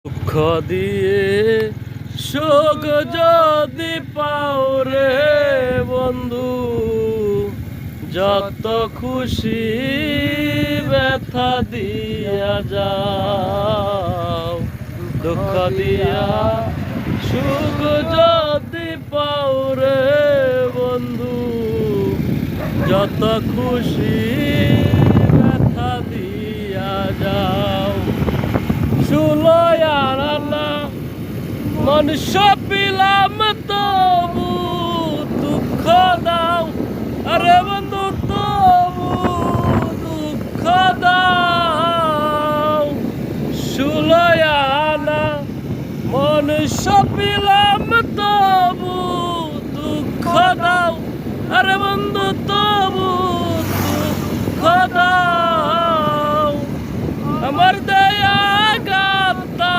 দুঃখ দিয়ে শোক যদি পাও রে বন্ধু, যত খুশি ব্যথা দিয়া যাও। দুঃখ দিয়া সুখ যদি পাও রে বন্ধু, যত খুশি ব্যথা দিয়া যাও। মনুষ্য পিলাম তবু দুঃখ দাও, আরে বন্ধু তবু দুঃখ দাও। সুলয়ানা মনুষ্য পিলাম তবু দুঃখ দাও, আরে বন্ধু তবু দুঃখ দাও। আমার